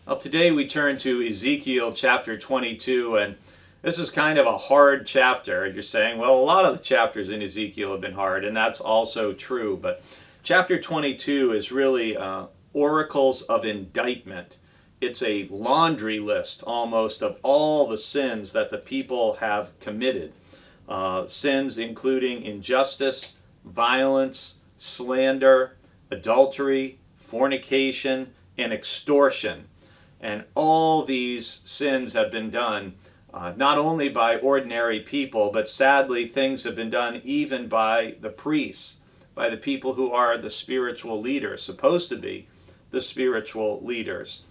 Well, today we turn to Ezekiel chapter 22, and this is kind of a hard chapter. You're saying, well, a lot of the chapters in Ezekiel have been hard, and that's also true. But chapter 22 is really oracles of indictment. It's a laundry list almost of all the sins that the people have committed. Sins including injustice, violence, slander, adultery, fornication, and extortion. And all these sins have been done not only by ordinary people, but sadly things have been done even by the priests, by the people who are the spiritual leaders, supposed to be the spiritual leaders.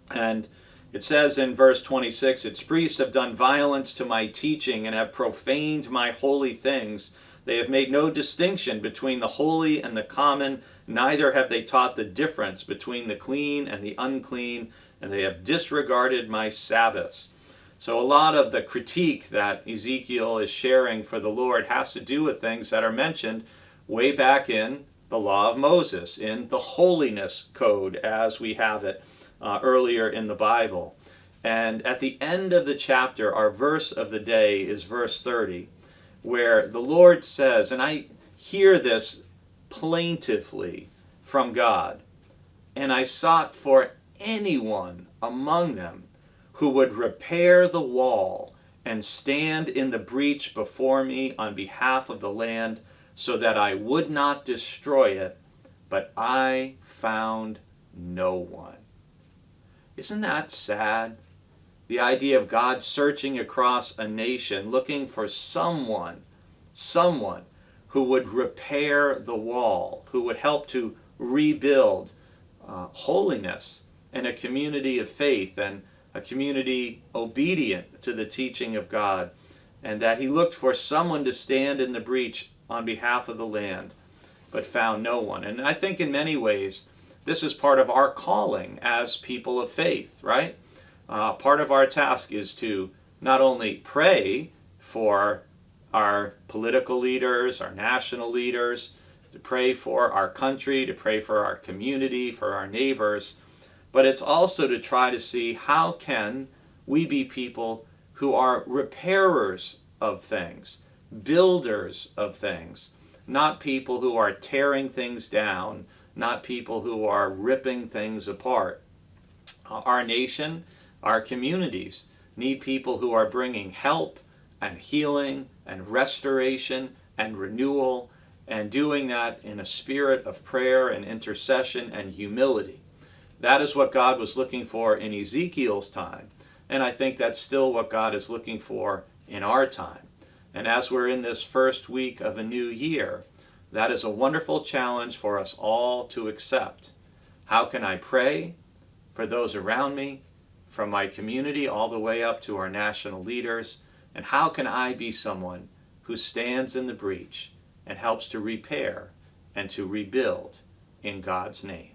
And it says in verse 26, its priests have done violence to my teaching and have profaned my holy things. They have made no distinction between the holy and the common, neither have they taught the difference between the clean and the unclean, and they have disregarded my Sabbaths. So a lot of the critique that Ezekiel is sharing for the Lord has to do with things that are mentioned way back in the law of Moses, in the holiness code as we have it earlier in the Bible. And at the end of the chapter, our verse of the day is verse 30, where the Lord says, and I hear this plaintively from God, and I sought for anyone among them who would repair the wall and stand in the breach before me on behalf of the land, so that I would not destroy it, but I found no one. Isn't that sad? The idea of God searching across a nation, looking for someone who would repair the wall, who would help to rebuild holiness and a community of faith and a community obedient to the teaching of God, and that he looked for someone to stand in the breach on behalf of the land, but found no one. And I think in many ways, this is part of our calling as people of faith, right? Part of our task is to not only pray for our political leaders, our national leaders, to pray for our country, to pray for our community, for our neighbors, but it's also to try to see how can we be people who are repairers of things, builders of things, not people who are tearing things down, not people who are ripping things apart. Our nation, our communities need people who are bringing help and healing and restoration and renewal, and doing that in a spirit of prayer and intercession and humility. That is what God was looking for in Ezekiel's time, and I think that's still what God is looking for in our time. And as we're in this first week of a new year, that is a wonderful challenge for us all to accept. How can I pray for those around me, from my community all the way up to our national leaders? And how can I be someone who stands in the breach and helps to repair and to rebuild in God's name?